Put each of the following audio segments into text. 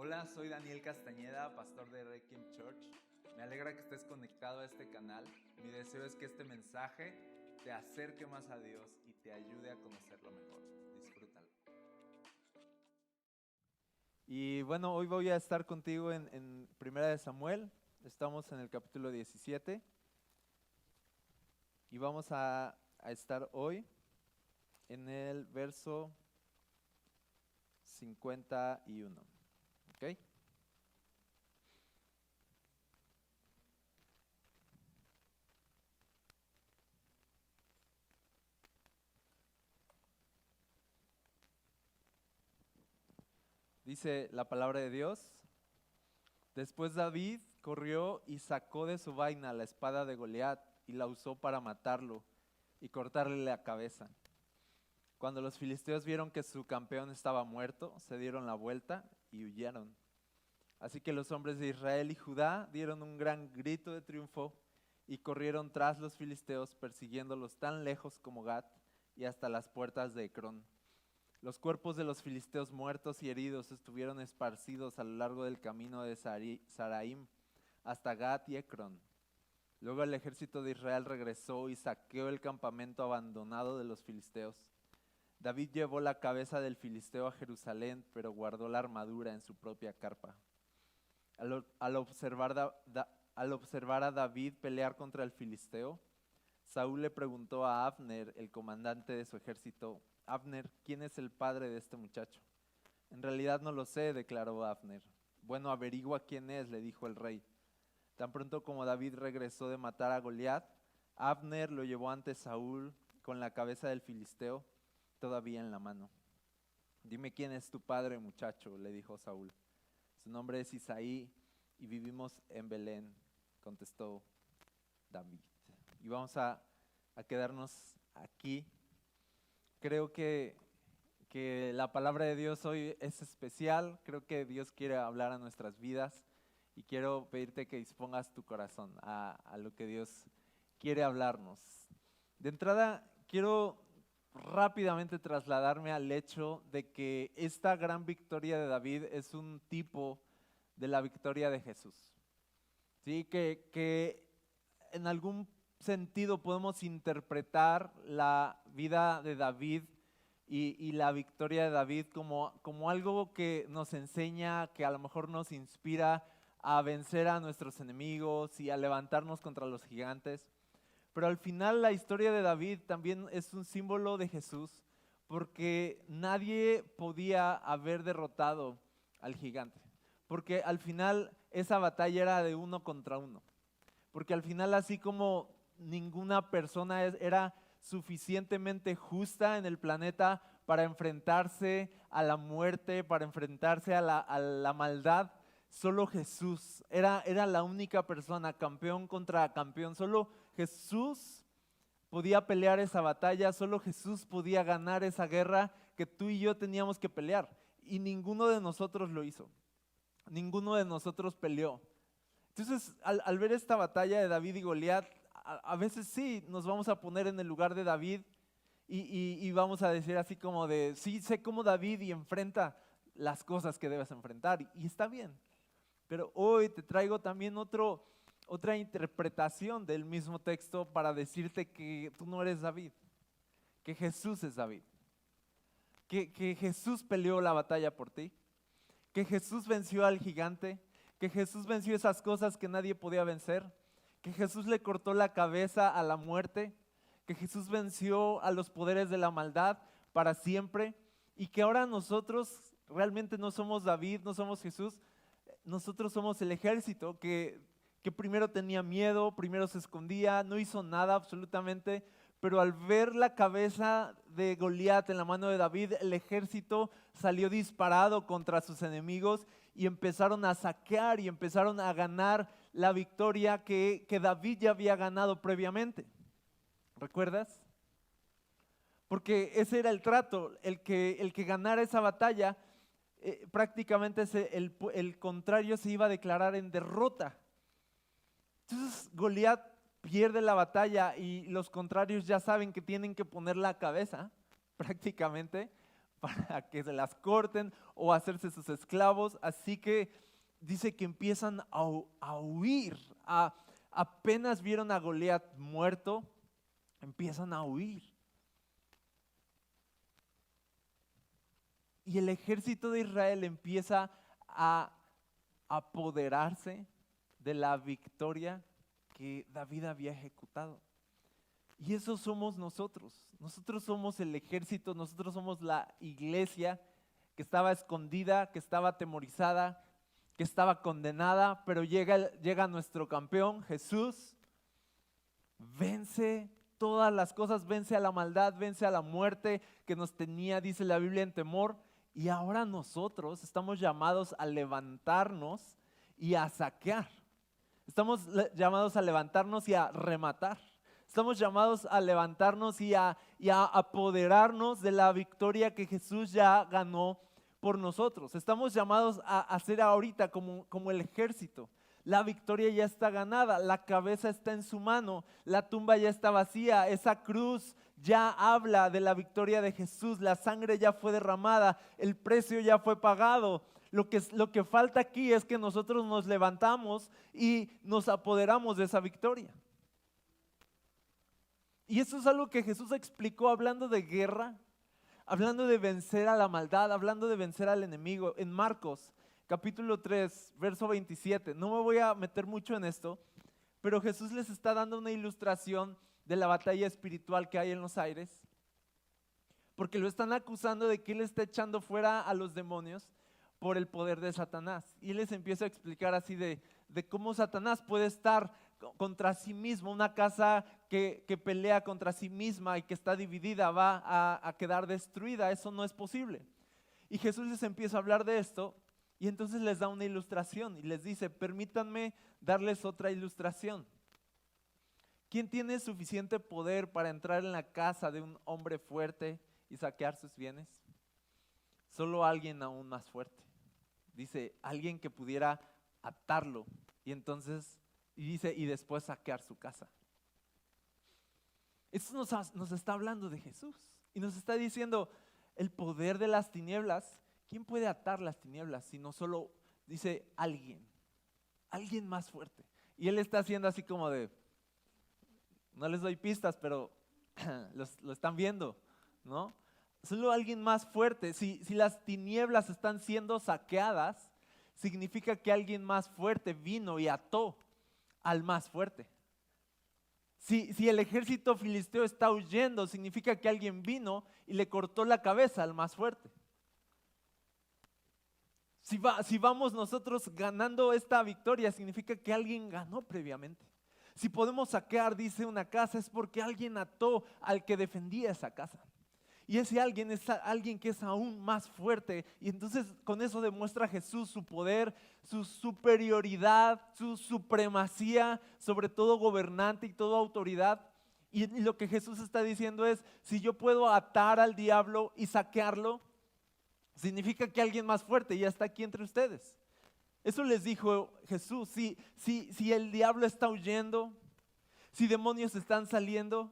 Hola, soy Daniel Castañeda, pastor de Requiem Church. Me alegra que estés conectado a este canal. Mi deseo es que este mensaje te acerque más a Dios y te ayude a conocerlo mejor. Disfrútalo. Y bueno, hoy voy a estar contigo en Primera de Samuel. Estamos en el capítulo 17 y vamos a estar hoy en el verso 51. ¿Ok? Dice la palabra de Dios: Después David corrió y sacó de su vaina la espada de Goliat y la usó para matarlo y cortarle la cabeza. Cuando los filisteos vieron que su campeón estaba muerto, se dieron la vuelta y huyeron. Así que los hombres de Israel y Judá dieron un gran grito de triunfo y corrieron tras los filisteos, persiguiéndolos tan lejos como Gat y hasta las puertas de Ecrón. Los cuerpos de los filisteos muertos y heridos estuvieron esparcidos a lo largo del camino de Saraim hasta Gat y Ecrón. Luego el ejército de Israel regresó y saqueó el campamento abandonado de los filisteos. David llevó la cabeza del filisteo a Jerusalén, pero guardó la armadura en su propia carpa. Al observar a David pelear contra el filisteo, Saúl le preguntó a Abner, el comandante de su ejército: Abner, ¿quién es el padre de este muchacho? En realidad no lo sé, declaró Abner. Bueno, averigua quién es, le dijo el rey. Tan pronto como David regresó de matar a Goliat, Abner lo llevó ante Saúl con la cabeza del filisteo todavía en la mano. Dime quién es tu padre, muchacho, le dijo Saúl. Su nombre es Isaí y vivimos en Belén, contestó David. Y vamos a quedarnos aquí. Creo que la palabra de Dios hoy es especial. Creo que Dios quiere hablar a nuestras vidas y quiero pedirte que dispongas tu corazón a lo que Dios quiere hablarnos. De entrada, quiero rápidamente trasladarme al hecho de que esta gran victoria de David es un tipo de la victoria de Jesús. ¿Sí? Que en algún sentido podemos interpretar la vida de David y la victoria de David como algo que nos enseña, que a lo mejor nos inspira a vencer a nuestros enemigos y a levantarnos contra los gigantes. Pero al final la historia de David también es un símbolo de Jesús, porque nadie podía haber derrotado al gigante. Porque al final esa batalla era de uno contra uno. Porque al final, así como ninguna persona era suficientemente justa en el planeta para enfrentarse a la muerte, para enfrentarse a la maldad, solo Jesús era la única persona, campeón contra campeón. Solo Jesús podía pelear esa batalla, solo Jesús podía ganar esa guerra que tú y yo teníamos que pelear. Y ninguno de nosotros lo hizo. Ninguno de nosotros peleó. Entonces, al ver esta batalla de David y Goliat, a veces sí nos vamos a poner en el lugar de David y vamos a decir así como de, sí, sé cómo David y enfrenta las cosas que debes enfrentar, y está bien. Pero hoy te traigo también otra interpretación del mismo texto para decirte que tú no eres David, que Jesús es David, que Jesús peleó la batalla por ti, que Jesús venció al gigante, que Jesús venció esas cosas que nadie podía vencer, que Jesús le cortó la cabeza a la muerte, que Jesús venció a los poderes de la maldad para siempre, y que ahora nosotros realmente no somos David, no somos Jesús, nosotros somos el ejército que primero tenía miedo, primero se escondía, no hizo nada absolutamente, pero al ver la cabeza de Goliat en la mano de David, el ejército salió disparado contra sus enemigos y empezaron a saquear y empezaron a ganar la victoria que David ya había ganado previamente. ¿Recuerdas? Porque ese era el trato, el que ganara esa batalla, prácticamente el contrario se iba a declarar en derrota. Entonces Goliat pierde la batalla y los contrarios ya saben que tienen que poner la cabeza prácticamente para que se las corten o hacerse sus esclavos. Así que dice que empiezan a huir. Apenas vieron a Goliat muerto, empiezan a huir. Y el ejército de Israel empieza a apoderarse de la victoria que David había ejecutado. Y eso somos nosotros. Nosotros somos el ejército, nosotros somos la iglesia que estaba escondida, que estaba atemorizada, que estaba condenada, pero llega nuestro campeón, Jesús, vence todas las cosas, vence a la maldad, vence a la muerte que nos tenía, dice la Biblia, en temor. Y ahora nosotros estamos llamados a levantarnos y a saquear. Estamos llamados a levantarnos y a rematar. Estamos llamados a levantarnos y a apoderarnos de la victoria que Jesús ya ganó por nosotros. Estamos llamados a hacer ahorita como el ejército. La victoria ya está ganada, la cabeza está en su mano, la tumba ya está vacía, esa cruz ya habla de la victoria de Jesús, la sangre ya fue derramada, el precio ya fue pagado. Lo que falta aquí es que nosotros nos levantamos y nos apoderamos de esa victoria. Y eso es algo que Jesús explicó hablando de guerra, hablando de vencer a la maldad, hablando de vencer al enemigo. En Marcos, capítulo 3, verso 27. No me voy a meter mucho en esto, pero Jesús les está dando una ilustración de la batalla espiritual que hay en los aires, porque lo están acusando de que él está echando fuera a los demonios por el poder de Satanás. Y él les empieza a explicar así de cómo Satanás puede estar contra sí mismo. Una casa que pelea contra sí misma y que está dividida va a quedar destruida. Eso no es posible. Y Jesús les empieza a hablar de esto y entonces les da una ilustración y les dice: permítanme darles otra ilustración. ¿Quién tiene suficiente poder para entrar en la casa de un hombre fuerte y saquear sus bienes? Solo alguien aún más fuerte. Dice, alguien que pudiera atarlo y entonces, y después saquear su casa. Esto nos está hablando de Jesús y nos está diciendo el poder de las tinieblas. ¿Quién puede atar las tinieblas si no solo, dice, alguien más fuerte? Y él está haciendo así como de, no les doy pistas, pero lo están viendo, ¿no? Solo alguien más fuerte. Si las tinieblas están siendo saqueadas, significa que alguien más fuerte vino y ató al más fuerte. Si el ejército filisteo está huyendo, significa que alguien vino y le cortó la cabeza al más fuerte. Si vamos nosotros ganando esta victoria, significa que alguien ganó previamente. Si podemos saquear, dice, una casa, es porque alguien ató al que defendía esa casa. Y ese alguien es alguien que es aún más fuerte. Y entonces con eso demuestra Jesús su poder, su superioridad, su supremacía sobre todo gobernante y toda autoridad. Y lo que Jesús está diciendo es, si yo puedo atar al diablo y saquearlo, significa que alguien más fuerte ya está aquí entre ustedes. Eso les dijo Jesús. Si el diablo está huyendo, si demonios están saliendo,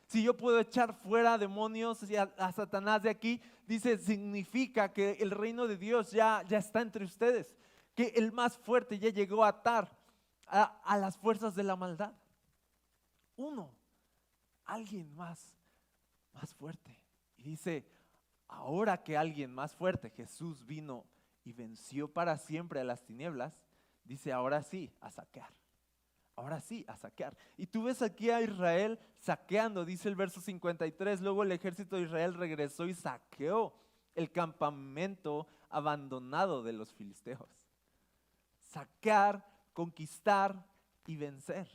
si yo puedo echar fuera demonios y a Satanás de aquí, dice, significa que el reino de Dios ya está entre ustedes, que el más fuerte ya llegó a atar a las fuerzas de la maldad. Alguien más fuerte. Y dice, ahora que alguien más fuerte, Jesús vino y venció para siempre a las tinieblas, dice, ahora sí, a saquear. Ahora sí, a saquear. Y tú ves aquí a Israel saqueando, dice el verso 53, luego el ejército de Israel regresó y saqueó el campamento abandonado de los filisteos. Saquear, conquistar y vencer.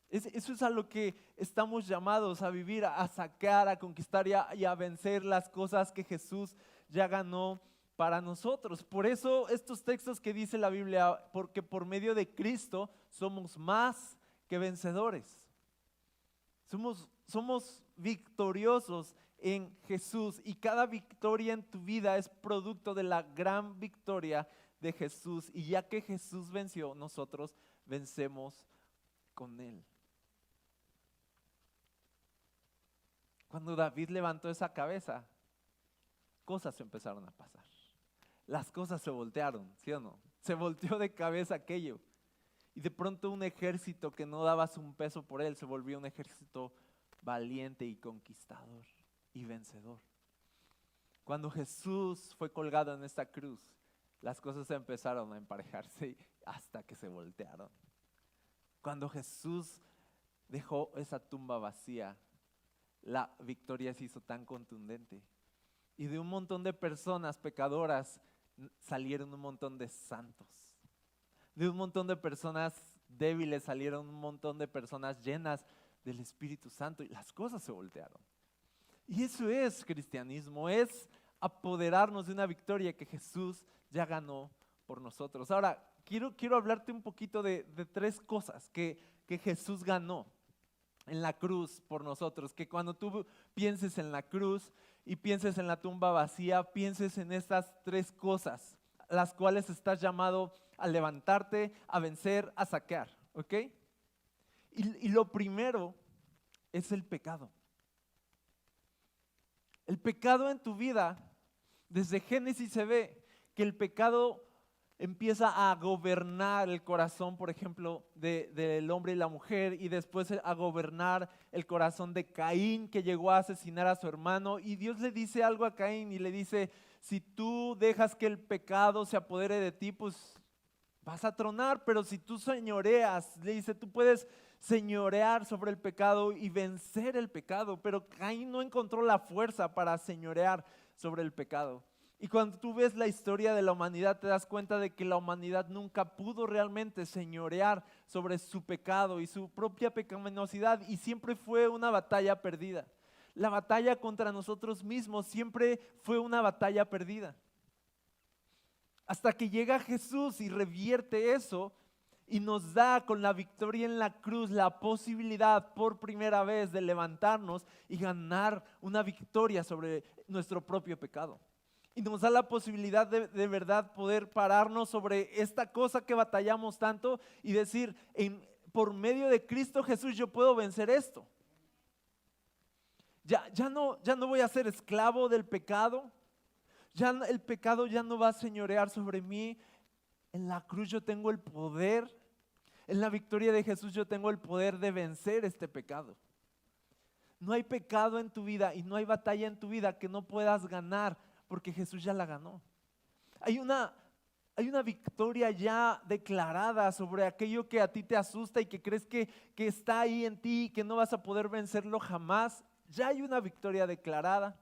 Eso es a lo que estamos llamados a vivir, a saquear, a conquistar y a vencer las cosas que Jesús ya ganó para nosotros. Por eso estos textos que dice la Biblia, porque por medio de Cristo somos más que vencedores. Somos victoriosos en Jesús y cada victoria en tu vida es producto de la gran victoria de Jesús. Y ya que Jesús venció, nosotros vencemos con Él. Cuando David levantó esa cabeza, cosas empezaron a pasar. Las cosas se voltearon, ¿sí o no? Se volteó de cabeza aquello. Y de pronto un ejército que no dabas un peso por él se volvió un ejército valiente y conquistador y vencedor. Cuando Jesús fue colgado en esta cruz, las cosas empezaron a emparejarse hasta que se voltearon. Cuando Jesús dejó esa tumba vacía, la victoria se hizo tan contundente. Y de un montón de personas pecadoras salieron un montón de santos. De un montón de personas débiles salieron un montón de personas llenas del Espíritu Santo y las cosas se voltearon. Y eso es cristianismo, es apoderarnos de una victoria que Jesús ya ganó por nosotros. Ahora, quiero hablarte un poquito de tres cosas que Jesús ganó en la cruz por nosotros. Que cuando tú pienses en la cruz y pienses en la tumba vacía, pienses en estas tres cosas, las cuales estás llamado a levantarte, a vencer, a saquear, ¿ok? Y lo primero es el pecado. El pecado en tu vida, desde Génesis se ve que el pecado empieza a gobernar el corazón, por ejemplo, del hombre y la mujer, y después a gobernar el corazón de Caín, que llegó a asesinar a su hermano. Y Dios le dice algo a Caín y le dice: si tú dejas que el pecado se apodere de ti, pues vas a tronar, pero si tú señoreas, le dice, tú puedes señorear sobre el pecado y vencer el pecado. Pero Caín no encontró la fuerza para señorear sobre el pecado. Y cuando tú ves la historia de la humanidad, te das cuenta de que la humanidad nunca pudo realmente señorear sobre su pecado y su propia pecaminosidad, y siempre fue una batalla perdida. La batalla contra nosotros mismos siempre fue una batalla perdida. Hasta que llega Jesús y revierte eso y nos da con la victoria en la cruz la posibilidad por primera vez de levantarnos y ganar una victoria sobre nuestro propio pecado. Y nos da la posibilidad de verdad poder pararnos sobre esta cosa que batallamos tanto y decir, por medio de Cristo Jesús yo puedo vencer esto. Ya no voy a ser esclavo del pecado. El pecado ya no va a señorear sobre mí. En la cruz yo tengo el poder. En la victoria de Jesús yo tengo el poder de vencer este pecado. No hay pecado en tu vida y no hay batalla en tu vida que no puedas ganar, porque Jesús ya la ganó. Hay una victoria ya declarada sobre aquello que a ti te asusta y que crees que está ahí en ti y que no vas a poder vencerlo jamás. Ya hay una victoria declarada.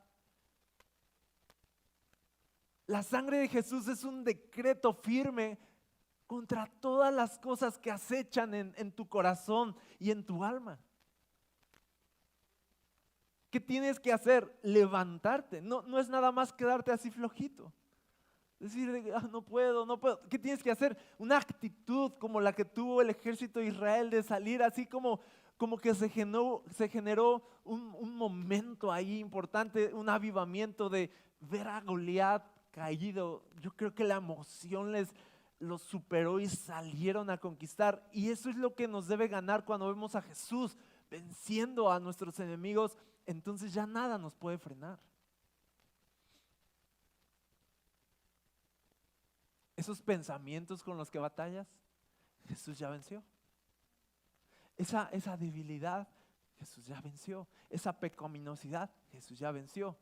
La sangre de Jesús es un decreto firme contra todas las cosas que acechan en tu corazón y en tu alma. ¿Qué tienes que hacer? Levantarte. No es nada más quedarte así flojito. Decir, no puedo. ¿Qué tienes que hacer? Una actitud como la que tuvo el ejército de Israel de salir así como que se generó un momento ahí importante, un avivamiento de ver a Goliat caído. Yo creo que la emoción los superó y salieron a conquistar. Y eso es lo que nos debe ganar cuando vemos a Jesús venciendo a nuestros enemigos. Entonces ya nada nos puede frenar. Esos pensamientos con los que batallas, Jesús ya venció. Esa debilidad, Jesús ya venció. Esa pecaminosidad, Jesús ya venció.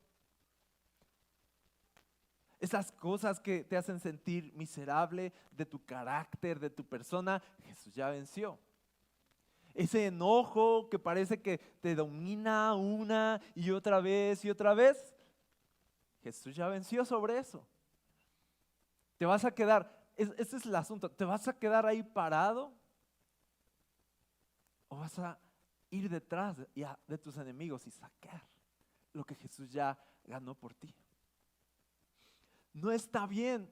Esas cosas que te hacen sentir miserable de tu carácter, de tu persona, Jesús ya venció. Ese enojo que parece que te domina una y otra vez, Jesús ya venció sobre eso. Te vas a quedar, ese es el asunto, ¿te vas a quedar ahí parado? ¿O vas a ir detrás de tus enemigos y sacar lo que Jesús ya ganó por ti? No está bien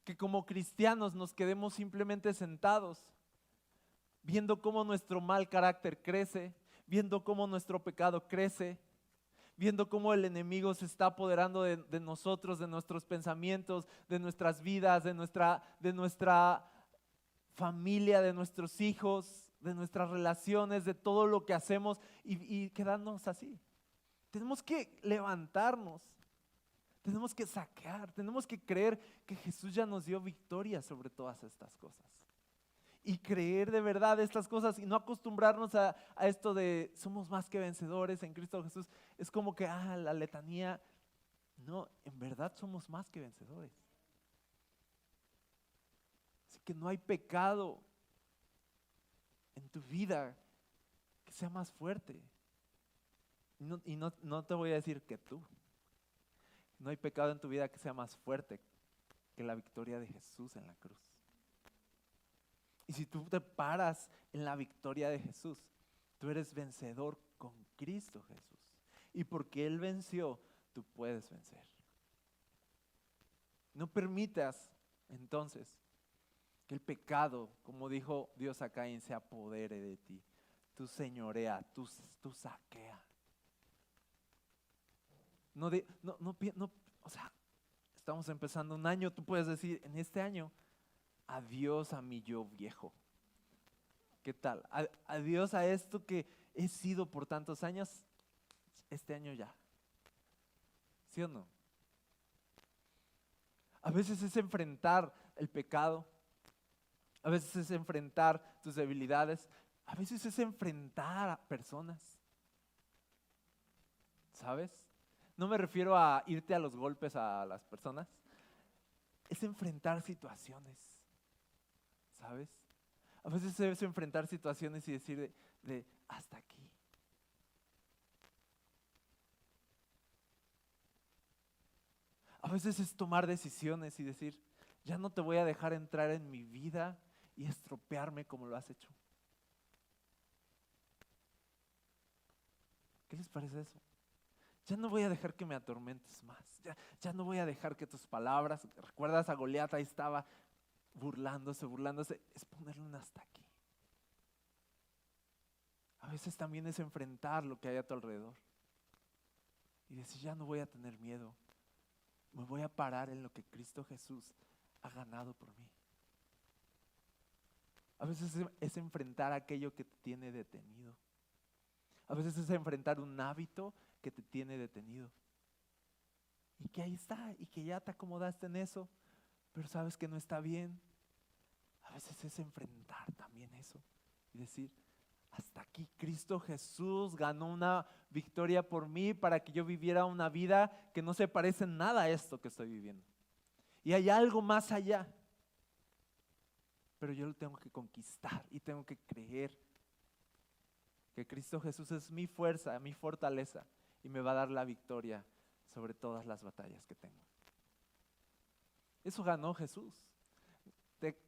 que como cristianos nos quedemos simplemente sentados, viendo cómo nuestro mal carácter crece, viendo cómo nuestro pecado crece, viendo cómo el enemigo se está apoderando de nosotros, de nuestros pensamientos, de nuestras vidas, de nuestra familia, de nuestros hijos, de nuestras relaciones, de todo lo que hacemos y quedarnos así. Tenemos que levantarnos. Tenemos que saquear, tenemos que creer que Jesús ya nos dio victoria sobre todas estas cosas. Y creer de verdad estas cosas y no acostumbrarnos a esto de somos más que vencedores en Cristo Jesús. Es como que, la letanía. No, en verdad somos más que vencedores. Así que no hay pecado en tu vida que sea más fuerte. No te voy a decir que tú. No hay pecado en tu vida que sea más fuerte que la victoria de Jesús en la cruz. Y si tú te paras en la victoria de Jesús, tú eres vencedor con Cristo Jesús. Y porque Él venció, tú puedes vencer. No permitas entonces que el pecado, como dijo Dios a Caín, se apodere de ti. Tú señorea, tú saquea. O sea, estamos empezando un año, tú puedes decir, en este año, adiós a mi yo viejo. ¿Qué tal? Adiós a esto que he sido por tantos años, este año ya. ¿Sí o no? A veces es enfrentar el pecado, a veces es enfrentar tus debilidades, a veces es enfrentar a personas. ¿Sabes? No me refiero a irte a los golpes a las personas, es enfrentar situaciones. ¿Sabes? A veces es enfrentar situaciones y decir de hasta aquí. A veces es tomar decisiones y decir, ya no te voy a dejar entrar en mi vida y estropearme como lo has hecho. ¿Qué les parece eso? Ya no voy a dejar que me atormentes más. Ya no voy a dejar que tus palabras, ¿recuerdas a Goliat? Ahí estaba burlándose. Es ponerle un hasta aquí. A veces también es enfrentar lo que hay a tu alrededor. Y decir, ya no voy a tener miedo. Me voy a parar en lo que Cristo Jesús ha ganado por mí. A veces es enfrentar aquello que te tiene detenido. A veces es enfrentar un hábito que te tiene detenido. Y que ahí está, y que ya te acomodaste en eso, pero sabes que no está bien. A veces es enfrentar también eso y decir, hasta aquí Cristo Jesús ganó una victoria por mí para que yo viviera una vida que no se parece en nada a esto que estoy viviendo. Y hay algo más allá, pero yo lo tengo que conquistar y tengo que creer que Cristo Jesús es mi fuerza, mi fortaleza y me va a dar la victoria sobre todas las batallas que tengo. Eso ganó Jesús.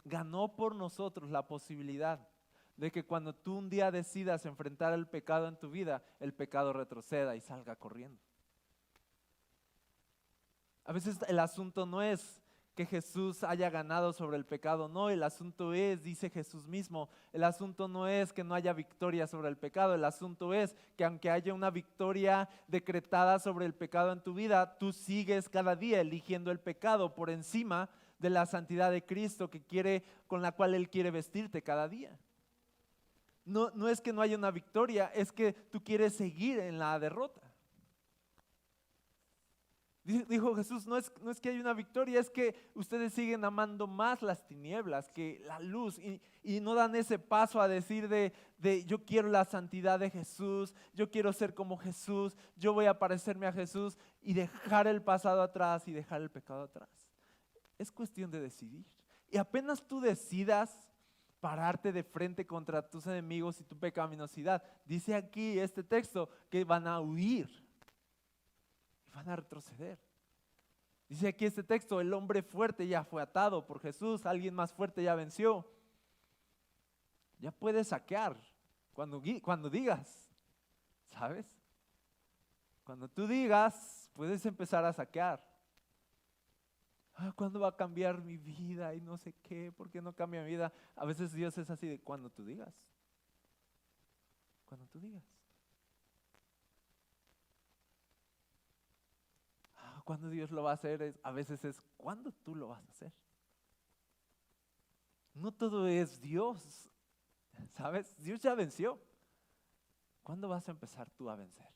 Ganó por nosotros la posibilidad de que cuando tú un día decidas enfrentar el pecado en tu vida, el pecado retroceda y salga corriendo. A veces el asunto no es que Jesús haya ganado sobre el pecado, no, el asunto es, dice Jesús mismo, el asunto no es que no haya victoria sobre el pecado, el asunto es que aunque haya una victoria decretada sobre el pecado en tu vida, tú sigues cada día eligiendo el pecado por encima de la santidad de Cristo con la cual Él quiere vestirte cada día. No es que no haya una victoria, es que tú quieres seguir en la derrota. Dijo Jesús, no es que haya una victoria, es que ustedes siguen amando más las tinieblas que la luz y no dan ese paso a decir de yo quiero la santidad de Jesús, yo quiero ser como Jesús, yo voy a parecerme a Jesús y dejar el pasado atrás y dejar el pecado atrás. Es cuestión de decidir. Y apenas tú decidas pararte de frente contra tus enemigos y tu pecaminosidad, dice aquí este texto que van a huir. Van a retroceder. Dice aquí este texto, el hombre fuerte ya fue atado por Jesús, alguien más fuerte ya venció. Ya puedes saquear cuando digas, ¿sabes? Cuando tú digas, puedes empezar a saquear. ¿Cuándo va a cambiar mi vida? Y no sé qué, ¿por qué no cambia mi vida? A veces Dios es así de cuando tú digas. Cuando tú digas. Cuando Dios lo va a hacer, a veces es cuando tú lo vas a hacer. No todo es Dios, ¿sabes? Dios ya venció. ¿Cuándo vas a empezar tú a vencer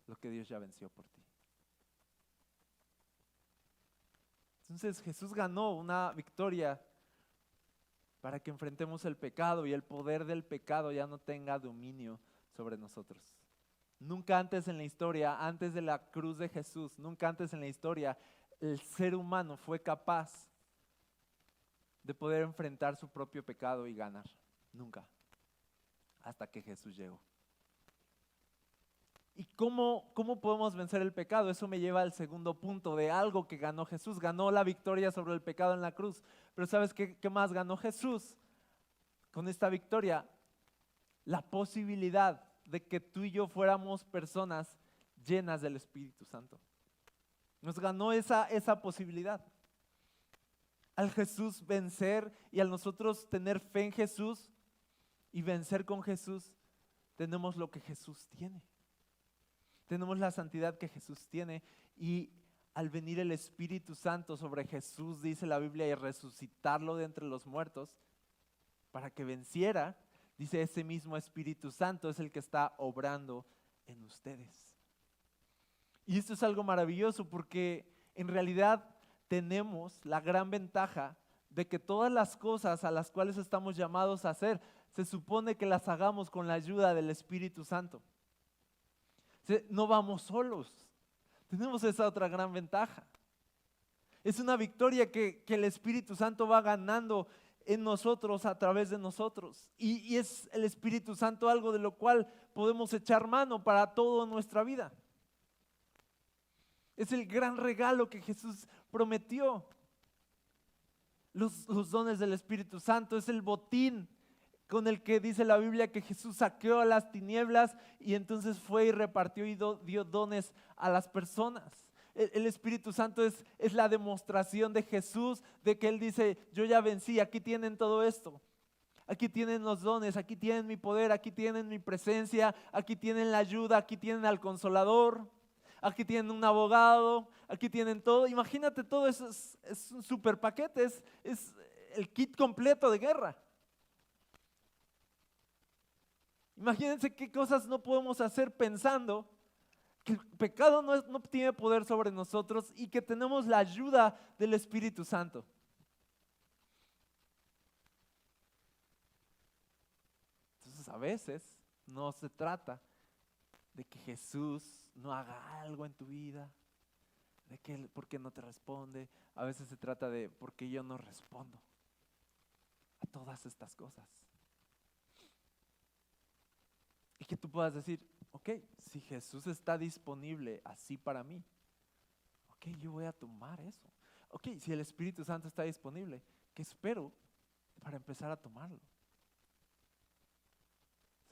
lo que Dios ya venció por ti? Entonces Jesús ganó una victoria para que enfrentemos el pecado y el poder del pecado ya no tenga dominio sobre nosotros. Nunca antes en la historia, antes de la cruz de Jesús, nunca antes en la historia, el ser humano fue capaz de poder enfrentar su propio pecado y ganar. Nunca. Hasta que Jesús llegó. ¿Y cómo podemos vencer el pecado? Eso me lleva al segundo punto de algo que ganó Jesús. Ganó la victoria sobre el pecado en la cruz. Pero ¿sabes qué más ganó Jesús con esta victoria? La posibilidad de que tú y yo fuéramos personas llenas del Espíritu Santo. Nos ganó esa posibilidad. Al Jesús vencer y al nosotros tener fe en Jesús y vencer con Jesús, tenemos lo que Jesús tiene. Tenemos la santidad que Jesús tiene, y al venir el Espíritu Santo sobre Jesús, dice la Biblia, y resucitarlo de entre los muertos, para que venciera, dice, ese mismo Espíritu Santo es el que está obrando en ustedes. Y esto es algo maravilloso porque en realidad tenemos la gran ventaja de que todas las cosas a las cuales estamos llamados a hacer, se supone que las hagamos con la ayuda del Espíritu Santo. No vamos solos, tenemos esa otra gran ventaja. Es una victoria que el Espíritu Santo va ganando en nosotros, a través de nosotros. Y es el Espíritu Santo algo de lo cual podemos echar mano para toda nuestra vida. Es el gran regalo que Jesús prometió. Los dones del Espíritu Santo es el botín con el que dice la Biblia que Jesús saqueó a las tinieblas y entonces fue y repartió y dio dones a las personas. El Espíritu Santo es la demostración de Jesús de que Él dice, yo ya vencí, aquí tienen todo esto. Aquí tienen los dones, aquí tienen mi poder, aquí tienen mi presencia, aquí tienen la ayuda, aquí tienen al Consolador, aquí tienen un abogado, aquí tienen todo. Imagínate, todo eso es un super paquete, es el kit completo de guerra. Imagínense qué cosas no podemos hacer pensando que el pecado no tiene poder sobre nosotros y que tenemos la ayuda del Espíritu Santo. Entonces a veces no se trata de que Jesús no haga algo en tu vida, de que Él, ¿por qué no te responde? A veces se trata de ¿por qué yo no respondo a todas estas cosas? Y que tú puedas decir, ok, si Jesús está disponible así para mí, ok, yo voy a tomar eso. Ok, si el Espíritu Santo está disponible, ¿qué espero para empezar a tomarlo?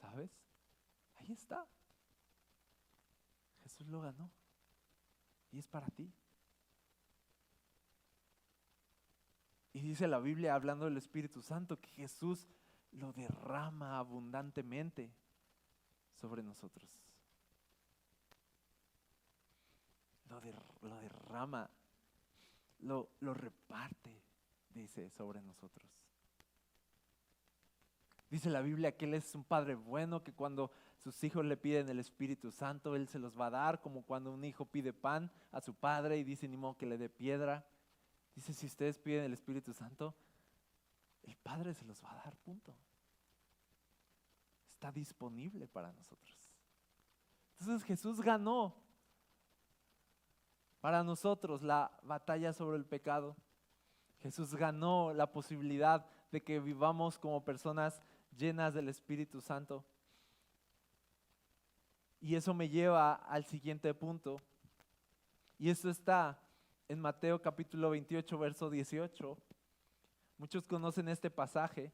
¿Sabes? Ahí está. Jesús lo ganó y es para ti. Y dice la Biblia, hablando del Espíritu Santo, que Jesús lo derrama abundantemente sobre nosotros. Lo derrama, lo reparte, dice, sobre nosotros. Dice la Biblia que Él es un Padre bueno, que cuando sus hijos le piden el Espíritu Santo, Él se los va a dar, como cuando un hijo pide pan a su padre y dice, ni modo que le dé piedra. Dice, si ustedes piden el Espíritu Santo, el Padre se los va a dar, punto. Está disponible para nosotros. Entonces Jesús ganó para nosotros la batalla sobre el pecado. Jesús ganó la posibilidad de que vivamos como personas llenas del Espíritu Santo. Y eso me lleva al siguiente punto. Y eso está en Mateo capítulo 28, verso 18. Muchos conocen este pasaje.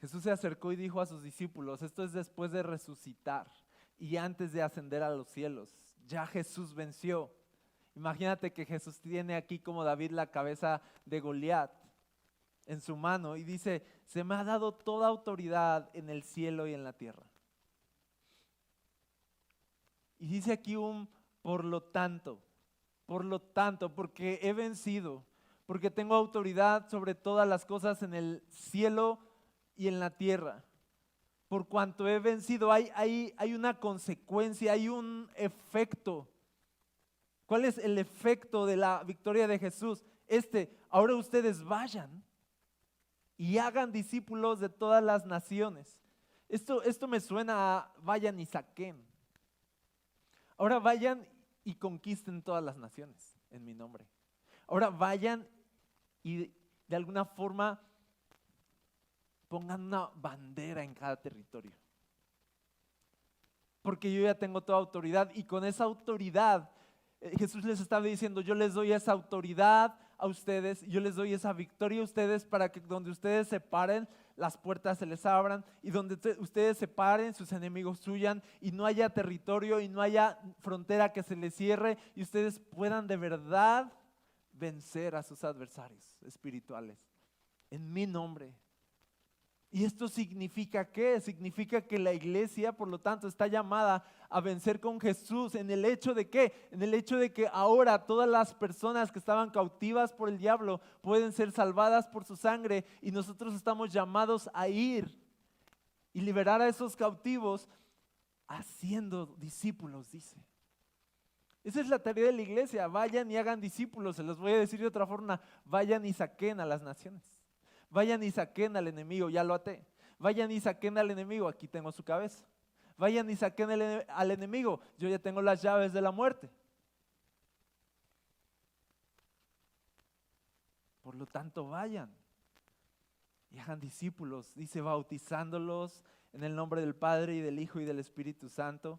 Jesús se acercó y dijo a sus discípulos, esto es después de resucitar y antes de ascender a los cielos. Ya Jesús venció. Imagínate que Jesús tiene aquí como David la cabeza de Goliat en su mano y dice, se me ha dado toda autoridad en el cielo y en la tierra. Y dice aquí por lo tanto, porque he vencido, porque tengo autoridad sobre todas las cosas en el cielo y en la tierra. Por cuanto he vencido, hay una consecuencia, hay un efecto. ¿Cuál es el efecto de la victoria de Jesús? Ahora ustedes vayan y hagan discípulos de todas las naciones. Esto me suena a vayan y saquen. Ahora vayan y conquisten todas las naciones en mi nombre. Ahora vayan y de alguna forma pongan una bandera en cada territorio. Porque yo ya tengo toda autoridad y con esa autoridad Jesús les estaba diciendo, yo les doy esa autoridad a ustedes, yo les doy esa victoria a ustedes para que donde ustedes se paren, las puertas se les abran y donde ustedes se paren, sus enemigos huyan y no haya territorio y no haya frontera que se les cierre y ustedes puedan de verdad vencer a sus adversarios espirituales en mi nombre. ¿Y esto significa qué? Significa que la iglesia, por lo tanto, está llamada a vencer con Jesús en el hecho de ¿qué? En el hecho de que ahora todas las personas que estaban cautivas por el diablo pueden ser salvadas por su sangre y nosotros estamos llamados a ir y liberar a esos cautivos haciendo discípulos, dice. Esa es la tarea de la iglesia, vayan y hagan discípulos, se los voy a decir de otra forma, vayan y saquen a las naciones. Vayan y saquen al enemigo, ya lo até. Vayan y saquen al enemigo, aquí tengo su cabeza. Vayan y saquen al enemigo, yo ya tengo las llaves de la muerte. Por lo tanto, vayan y hagan discípulos, dice, bautizándolos en el nombre del Padre y del Hijo y del Espíritu Santo.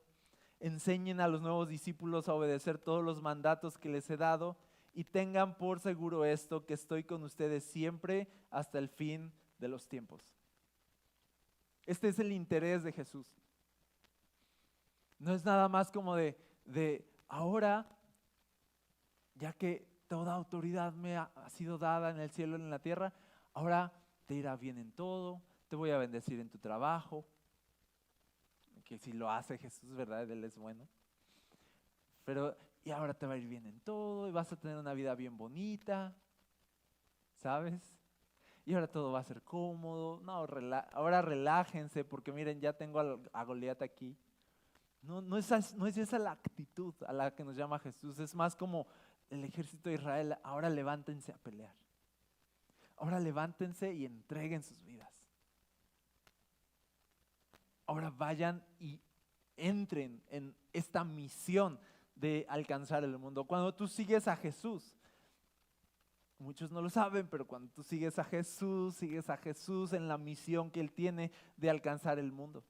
Enseñen a los nuevos discípulos a obedecer todos los mandatos que les he dado. Y tengan por seguro esto, que estoy con ustedes siempre hasta el fin de los tiempos. Este es el interés de Jesús. No es nada más como de ahora, ya que toda autoridad me ha sido dada en el cielo y en la tierra, ahora te irá bien en todo, te voy a bendecir en tu trabajo. Que si lo hace Jesús, ¿verdad? Él es bueno. Pero y ahora te va a ir bien en todo y vas a tener una vida bien bonita, ¿sabes? Y ahora todo va a ser cómodo. No, ahora relájense porque miren, ya tengo a Goliat aquí. No es esa la actitud a la que nos llama Jesús. Es más como el ejército de Israel. Ahora levántense a pelear. Ahora levántense y entreguen sus vidas. Ahora vayan y entren en esta misión de alcanzar el mundo. Cuando tú sigues a Jesús, muchos no lo saben, pero cuando tú sigues a Jesús en la misión que Él tiene de alcanzar el mundo.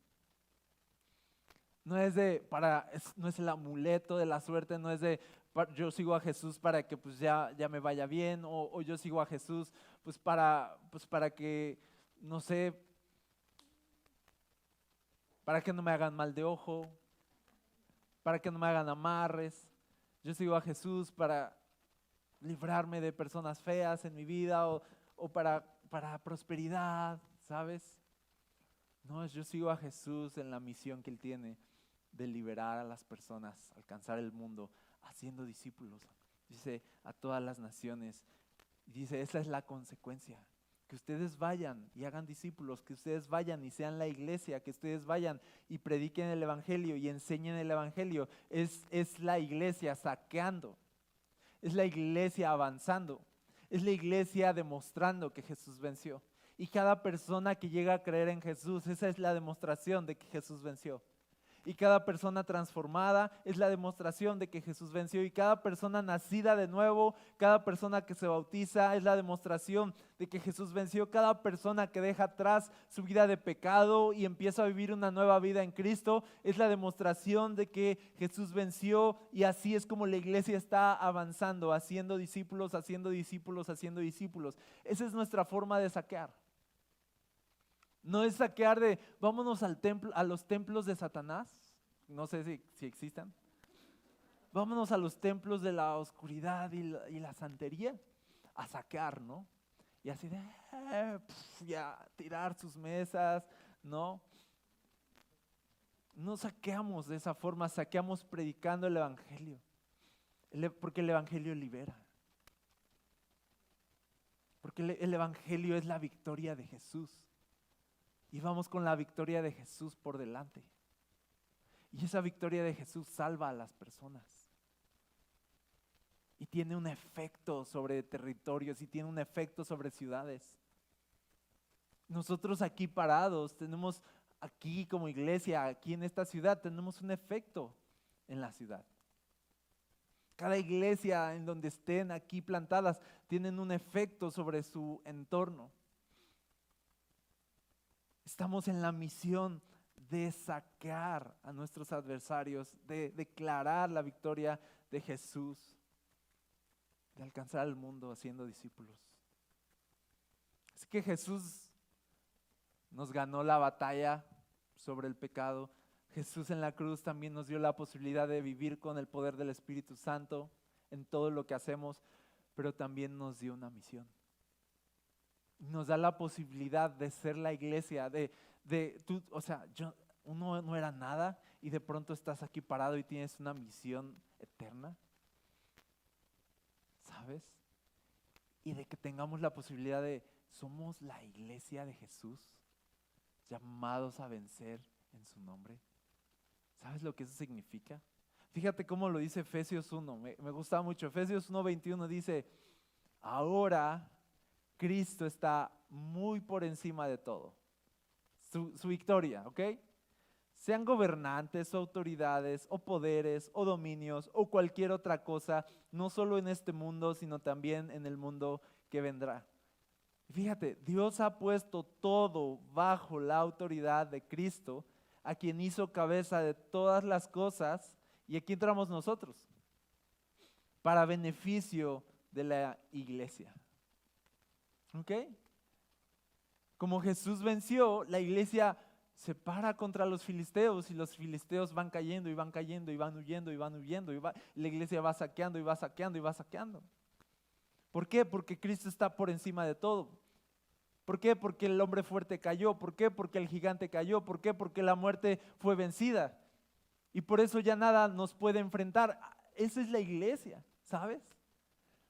No es no es el amuleto de la suerte, no es yo sigo a Jesús para que pues ya me vaya bien, o yo sigo a Jesús pues para que, no sé, para que no me hagan mal de ojo, para que no me hagan amarres. Yo sigo a Jesús para librarme de personas feas en mi vida o para prosperidad, ¿sabes? No, yo sigo a Jesús en la misión que Él tiene de liberar a las personas, alcanzar el mundo, haciendo discípulos. Dice, a todas las naciones. Dice, esa es la consecuencia. Que ustedes vayan y hagan discípulos, que ustedes vayan y sean la iglesia, que ustedes vayan y prediquen el evangelio y enseñen el evangelio. Es la iglesia saqueando, es la iglesia avanzando, es la iglesia demostrando que Jesús venció. Y cada persona que llega a creer en Jesús, esa es la demostración de que Jesús venció. Y cada persona transformada es la demostración de que Jesús venció. Y cada persona nacida de nuevo, cada persona que se bautiza es la demostración de que Jesús venció. Cada persona que deja atrás su vida de pecado y empieza a vivir una nueva vida en Cristo es la demostración de que Jesús venció. Y así es como la iglesia está avanzando, haciendo discípulos, haciendo discípulos, haciendo discípulos. Esa es nuestra forma de saquear. No es saquear de vámonos al templo, a los templos de Satanás, no sé si existan. Vámonos a los templos de la oscuridad y la santería a saquear, ¿no? Y así de ya tirar sus mesas, ¿no? No saqueamos de esa forma, saqueamos predicando el evangelio, porque el evangelio libera. Porque el evangelio es la victoria de Jesús. Y vamos con la victoria de Jesús por delante. Y esa victoria de Jesús salva a las personas. y tiene un efecto sobre territorios y tiene un efecto sobre ciudades. Nosotros aquí parados tenemos, aquí como iglesia, aquí en esta ciudad, tenemos un efecto en la ciudad. Cada iglesia en donde estén aquí plantadas tienen un efecto sobre su entorno. Estamos en la misión de sacar a nuestros adversarios, de declarar la victoria de Jesús, de alcanzar al mundo haciendo discípulos. Así que Jesús nos ganó la batalla sobre el pecado. Jesús en la cruz también nos dio la posibilidad de vivir con el poder del Espíritu Santo en todo lo que hacemos, pero también nos dio una misión. Nos da la posibilidad de ser la iglesia, uno no era nada y de pronto estás aquí parado y tienes una misión eterna, ¿sabes? Y de que tengamos la posibilidad somos la iglesia de Jesús, llamados a vencer en su nombre. ¿Sabes lo que eso significa? Fíjate cómo lo dice Efesios 1, me gusta mucho. Efesios 1:21 dice, ahora Cristo está muy por encima de todo. Su victoria, ¿ok? Sean gobernantes o autoridades o poderes o dominios o cualquier otra cosa, no solo en este mundo, sino también en el mundo que vendrá. Fíjate, Dios ha puesto todo bajo la autoridad de Cristo, a quien hizo cabeza de todas las cosas, y aquí entramos nosotros, para beneficio de la iglesia. ¿Ok? Como Jesús venció, la iglesia se para contra los filisteos y los filisteos van cayendo y van cayendo y van huyendo y van huyendo y la iglesia va saqueando y va saqueando y va saqueando. ¿Por qué? Porque Cristo está por encima de todo. ¿Por qué? Porque el hombre fuerte cayó. ¿Por qué? Porque el gigante cayó. ¿Por qué? Porque la muerte fue vencida. Y por eso ya nada nos puede enfrentar. Esa es la iglesia, ¿sabes?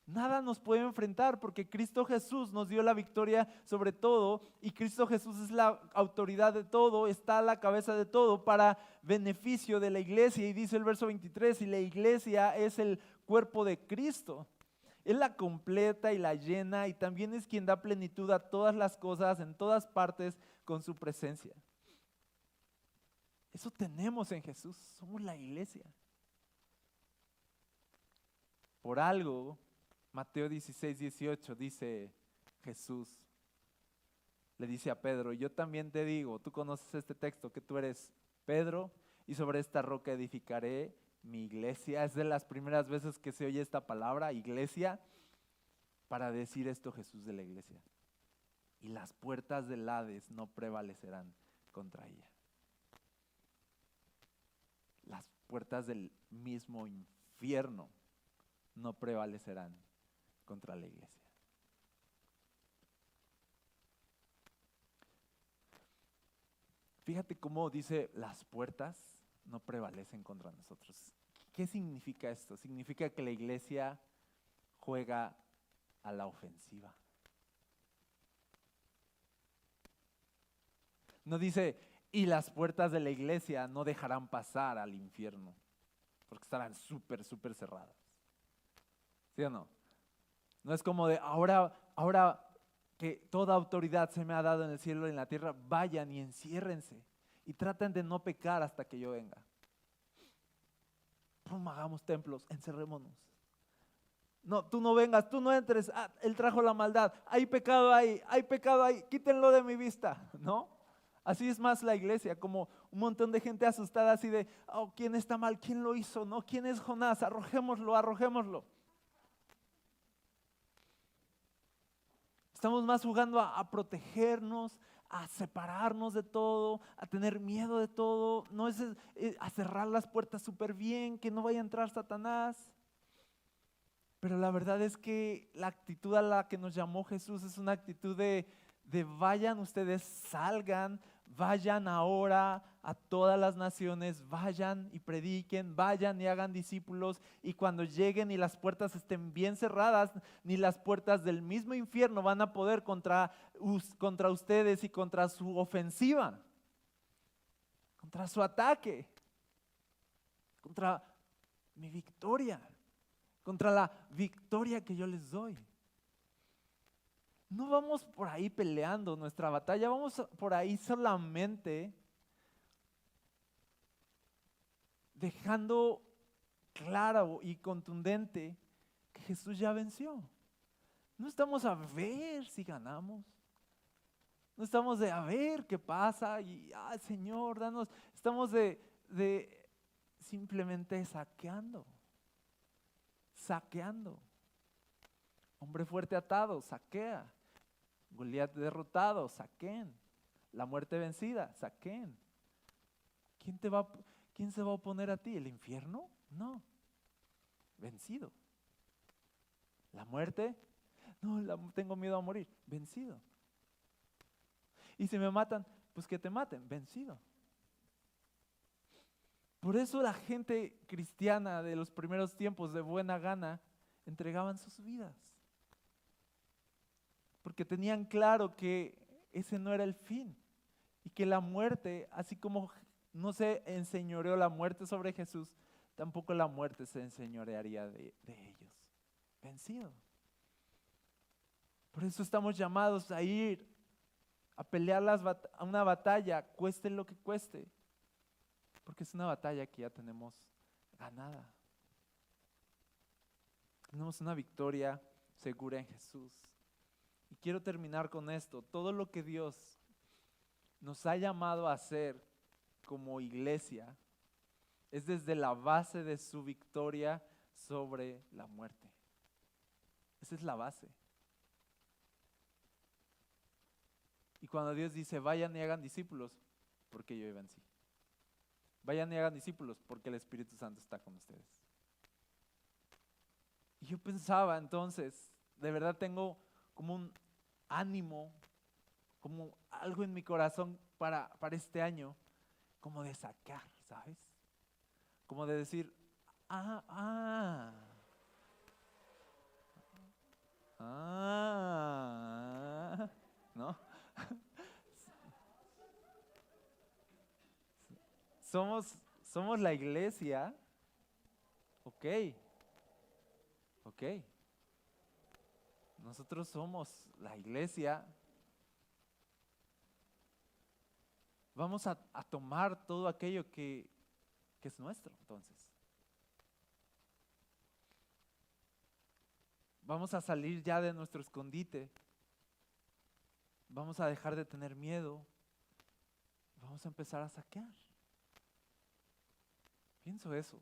Nada nos puede enfrentar porque Cristo Jesús nos dio la victoria sobre todo y Cristo Jesús es la autoridad de todo, está a la cabeza de todo para beneficio de la iglesia. Y dice el verso 23, y la iglesia es el cuerpo de Cristo. Él la completa y la llena y también es quien da plenitud a todas las cosas en todas partes con su presencia. Eso tenemos en Jesús, somos la iglesia. Por algo, Mateo 16:18 dice Jesús, le dice a Pedro, yo también te digo, tú conoces este texto, que tú eres Pedro y sobre esta roca edificaré mi iglesia. Es de las primeras veces que se oye esta palabra, iglesia, para decir esto Jesús de la iglesia. Y las puertas del Hades no prevalecerán contra ella. Las puertas del mismo infierno no prevalecerán contra la iglesia. Fíjate cómo dice, las puertas no prevalecen contra nosotros. ¿Qué significa esto? Significa que la iglesia juega a la ofensiva. No dice, y las puertas de la iglesia no dejarán pasar al infierno, porque estarán súper cerradas. ¿Sí o no? No es como de, ahora que toda autoridad se me ha dado en el cielo y en la tierra, vayan y enciérrense y traten de no pecar hasta que yo venga. Hagamos templos, encerrémonos. No, tú no vengas, tú no entres, él trajo la maldad, hay pecado ahí, quítenlo de mi vista, ¿no? Así es más la iglesia, como un montón de gente asustada así de, ¿quién está mal? ¿Quién lo hizo? ¿No? ¿Quién es Jonás? Arrojémoslo. Estamos más jugando a protegernos, a separarnos de todo, a tener miedo de todo. No es a cerrar las puertas súper bien, que no vaya a entrar Satanás. Pero la verdad es que la actitud a la que nos llamó Jesús es una actitud de vayan ustedes, salgan, vayan ahora a todas las naciones, vayan y prediquen, vayan y hagan discípulos, y cuando lleguen y las puertas estén bien cerradas, ni las puertas del mismo infierno van a poder contra ustedes y contra su ofensiva, contra su ataque, contra mi victoria. contra la victoria que yo les doy. No vamos por ahí peleando nuestra batalla, vamos por ahí solamente dejando claro y contundente que Jesús ya venció. No estamos a ver si ganamos. No estamos de a ver qué pasa y, Señor, danos. Estamos de simplemente saqueando. Hombre fuerte atado, saquea. Goliat derrotado, saquen. La muerte vencida, saquen. ¿Quién se va a oponer a ti? ¿El infierno? No. Vencido. La muerte, no, tengo miedo a morir. Vencido. Y si me matan, pues que te maten. Vencido. Por eso la gente cristiana de los primeros tiempos de buena gana entregaban sus vidas. Porque tenían claro que ese no era el fin. Y que la muerte, así como no se enseñoreó la muerte sobre Jesús, tampoco la muerte se enseñorearía de ellos. Vencido. Por eso estamos llamados a ir a pelear a una batalla, cueste lo que cueste. Porque es una batalla que ya tenemos ganada. Tenemos una victoria segura en Jesús. Y quiero terminar con esto. Todo lo que Dios nos ha llamado a hacer como iglesia es desde la base de su victoria sobre la muerte. Esa es la base. Y cuando Dios dice, vayan y hagan discípulos, porque yo vencí. Vayan y hagan discípulos, porque el Espíritu Santo está con ustedes. Y yo pensaba entonces, de verdad tengo como un ánimo, como algo en mi corazón para este año, como de sacar, ¿sabes? Como de decir, ¿no? Somos la iglesia, ok. Nosotros somos la iglesia. Vamos a tomar todo aquello que es nuestro, entonces. Vamos a salir ya de nuestro escondite. Vamos a dejar de tener miedo. Vamos a empezar a saquear. Pienso eso.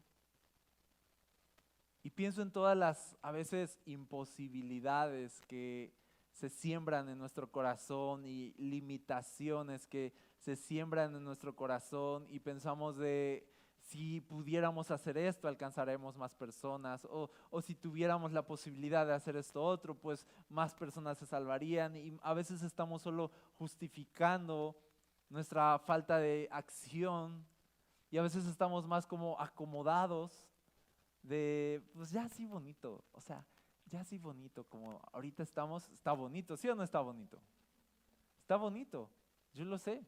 Y pienso en todas las, a veces, imposibilidades que se siembran en nuestro corazón y limitaciones que se siembran en nuestro corazón y pensamos de si pudiéramos hacer esto, alcanzaremos más personas o si tuviéramos la posibilidad de hacer esto otro, pues más personas se salvarían y a veces estamos solo justificando nuestra falta de acción y a veces estamos más como acomodados de, pues ya sí bonito, o sea, ya sí bonito, como ahorita estamos, está bonito, ¿sí o no está bonito? Está bonito, yo lo sé.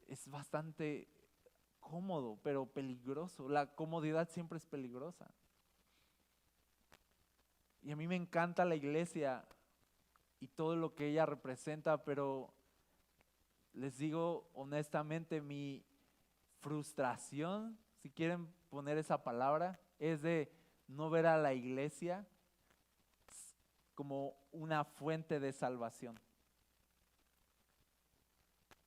Es bastante cómodo, pero peligroso. La comodidad siempre es peligrosa. Y a mí me encanta la iglesia y todo lo que ella representa, pero les digo honestamente, mi frustración, si quieren poner esa palabra, es de no ver a la iglesia como una fuente de salvación.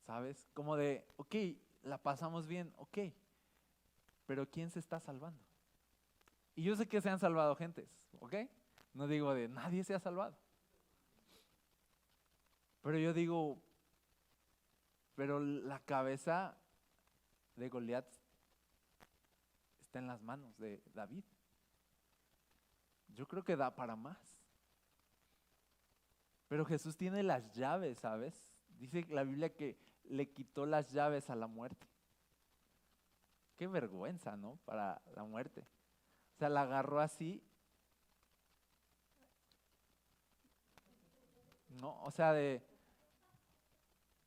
¿Sabes? Como de, ok, la pasamos bien, ok, pero ¿quién se está salvando? Y yo sé que se han salvado gentes, ¿ok? No digo de nadie se ha salvado. Pero yo digo, pero la cabeza de Goliat está en las manos de David. Yo creo que da para más. Pero Jesús tiene las llaves, ¿sabes? Dice la Biblia que le quitó las llaves a la muerte. Qué vergüenza, ¿no? Para la muerte. O sea, la agarró así. No, o sea,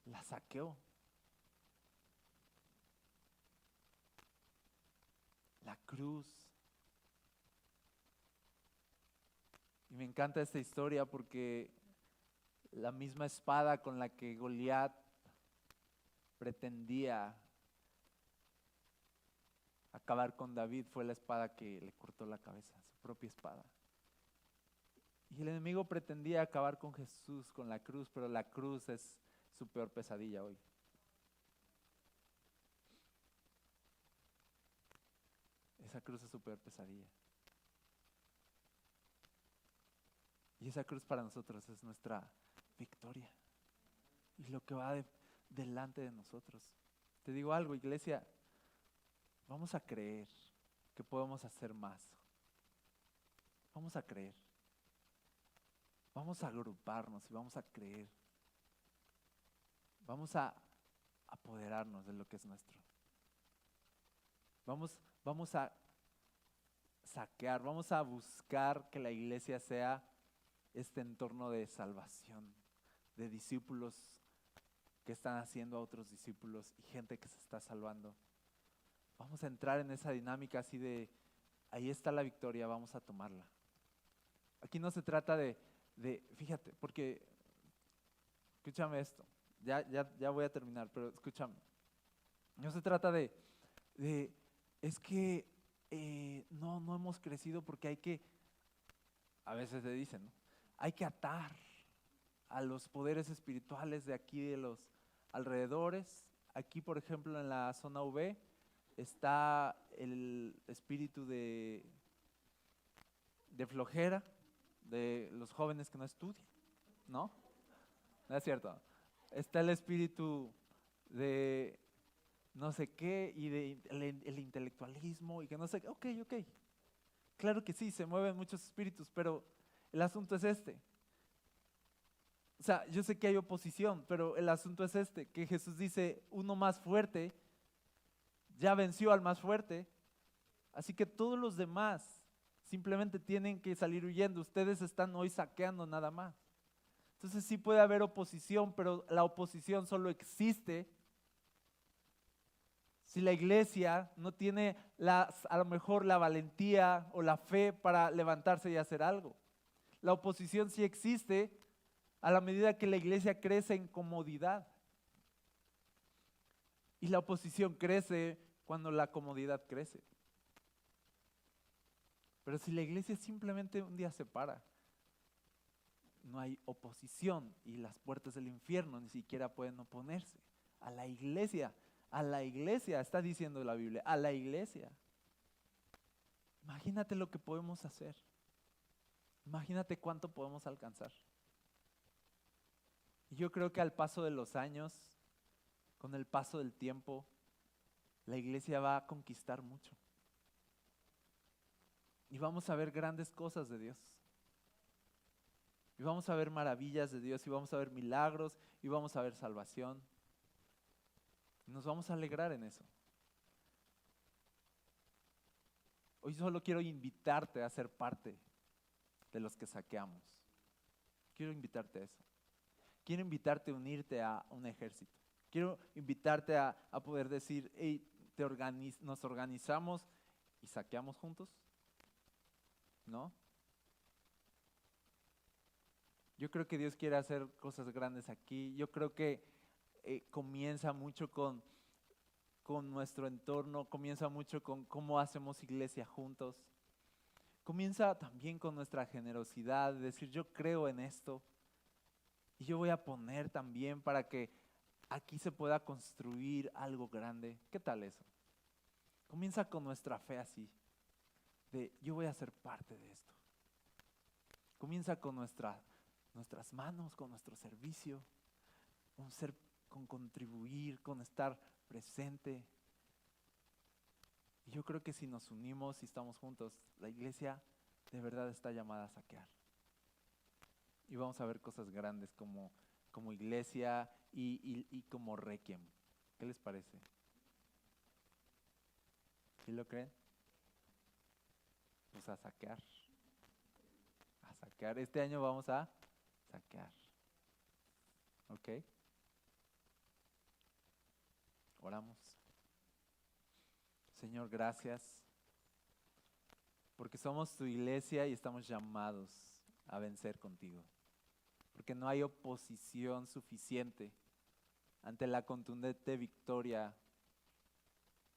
la saqueó. La cruz. Y me encanta esta historia porque la misma espada con la que Goliat pretendía acabar con David fue la espada que le cortó la cabeza, su propia espada. Y el enemigo pretendía acabar con Jesús, con la cruz, pero la cruz es su peor pesadilla hoy. Esa cruz es su peor pesadilla. Y esa cruz para nosotros es nuestra victoria. Y lo que va delante de nosotros. Te digo algo, iglesia, vamos a creer que podemos hacer más. Vamos a creer. Vamos a agruparnos y vamos a creer. Vamos a apoderarnos de lo que es nuestro. Vamos a saquear, vamos a buscar que la iglesia sea este entorno de salvación, de discípulos que están haciendo a otros discípulos y gente que se está salvando. Vamos a entrar en esa dinámica así de, ahí está la victoria, vamos a tomarla. Aquí no se trata de fíjate, porque, escúchame esto, ya voy a terminar, pero escúchame. No se trata de es que no hemos crecido porque hay que, a veces se dice, ¿no? Hay que atar a los poderes espirituales de aquí, de los alrededores. Aquí, por ejemplo, en la zona V, está el espíritu de flojera de los jóvenes que no estudian, ¿no? No es cierto. Está el espíritu de no sé qué y de el intelectualismo y que no sé qué. Ok. Claro que sí, se mueven muchos espíritus, pero el asunto es este. O sea, yo sé que hay oposición, pero el asunto es este, que Jesús dice, uno más fuerte ya venció al más fuerte, así que todos los demás simplemente tienen que salir huyendo. Ustedes están hoy saqueando nada más. Entonces sí puede haber oposición, pero la oposición solo existe si la iglesia no tiene a lo mejor la valentía o la fe para levantarse y hacer algo. La oposición sí existe a la medida que la iglesia crece en comodidad. Y la oposición crece cuando la comodidad crece. Pero si la iglesia simplemente un día se para, no hay oposición y las puertas del infierno ni siquiera pueden oponerse a la iglesia. A la iglesia, está diciendo la Biblia, a la iglesia. Imagínate lo que podemos hacer. Imagínate cuánto podemos alcanzar. Y yo creo que al paso de los años, con el paso del tiempo, la iglesia va a conquistar mucho. Y vamos a ver grandes cosas de Dios. Y vamos a ver maravillas de Dios, y vamos a ver milagros, y vamos a ver salvación. Y nos vamos a alegrar en eso. Hoy solo quiero invitarte a ser parte de los que saqueamos. Quiero invitarte a eso. Quiero invitarte a unirte a un ejército. Quiero invitarte a poder decir, hey, nos organizamos y saqueamos juntos. ¿No? Yo creo que Dios quiere hacer cosas grandes aquí. Yo creo que comienza mucho con nuestro entorno, comienza mucho con cómo hacemos iglesia juntos. Comienza también con nuestra generosidad, de decir yo creo en esto y yo voy a poner también para que aquí se pueda construir algo grande. ¿Qué tal eso? Comienza con nuestra fe así, de yo voy a ser parte de esto. Comienza con nuestras manos, con nuestro servicio, con contribuir, con estar presente. Y yo creo que si nos unimos y estamos juntos, la iglesia de verdad está llamada a saquear. Y vamos a ver cosas grandes como iglesia y como Requiem. ¿Qué les parece? ¿Sí lo creen? Pues a saquear. A saquear. Este año vamos a saquear. ¿Ok? Oramos. Señor, gracias, porque somos tu iglesia y estamos llamados a vencer contigo. Porque no hay oposición suficiente ante la contundente victoria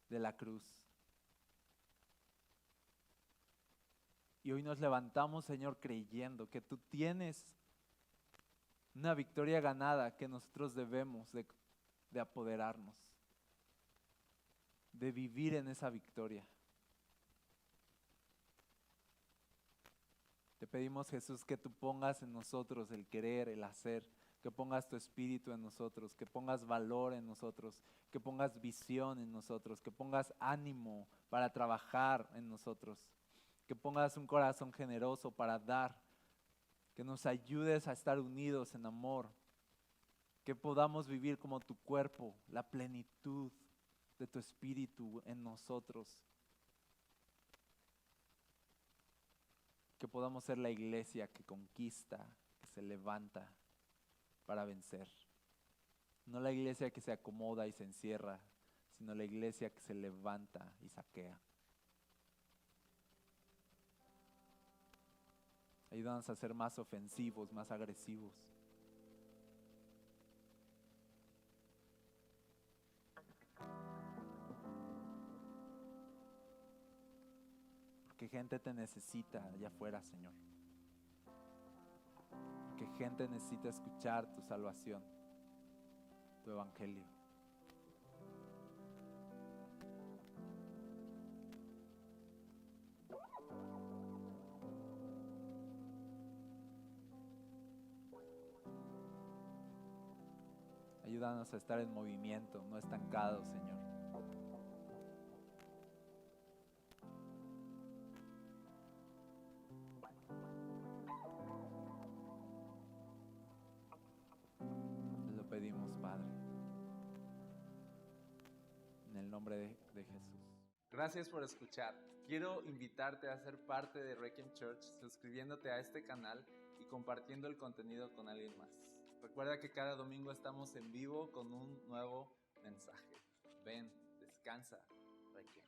de la cruz. Y hoy nos levantamos, Señor, creyendo que tú tienes una victoria ganada que nosotros debemos de apoderarnos, de vivir en esa victoria. Te pedimos, Jesús, que tú pongas en nosotros el querer, el hacer, que pongas tu espíritu en nosotros, que pongas valor en nosotros, que pongas visión en nosotros, que pongas ánimo para trabajar en nosotros, que pongas un corazón generoso para dar, que nos ayudes a estar unidos en amor, que podamos vivir como tu cuerpo, la plenitud de tu espíritu en nosotros, que podamos ser la iglesia que conquista, que se levanta para vencer. No la iglesia que se acomoda y se encierra, sino la iglesia que se levanta y saquea. Ayúdanos a ser más ofensivos, más agresivos. Porque gente te necesita allá afuera, Señor. Porque gente necesita escuchar tu salvación, tu evangelio. Ayúdanos a estar en movimiento, no estancados, Señor. Te lo pedimos, Padre. En el nombre de Jesús. Gracias por escuchar. Quiero invitarte a ser parte de Requiem Church suscribiéndote a este canal y compartiendo el contenido con alguien más. Recuerda que cada domingo estamos en vivo con un nuevo mensaje. Ven, descansa, Requiem.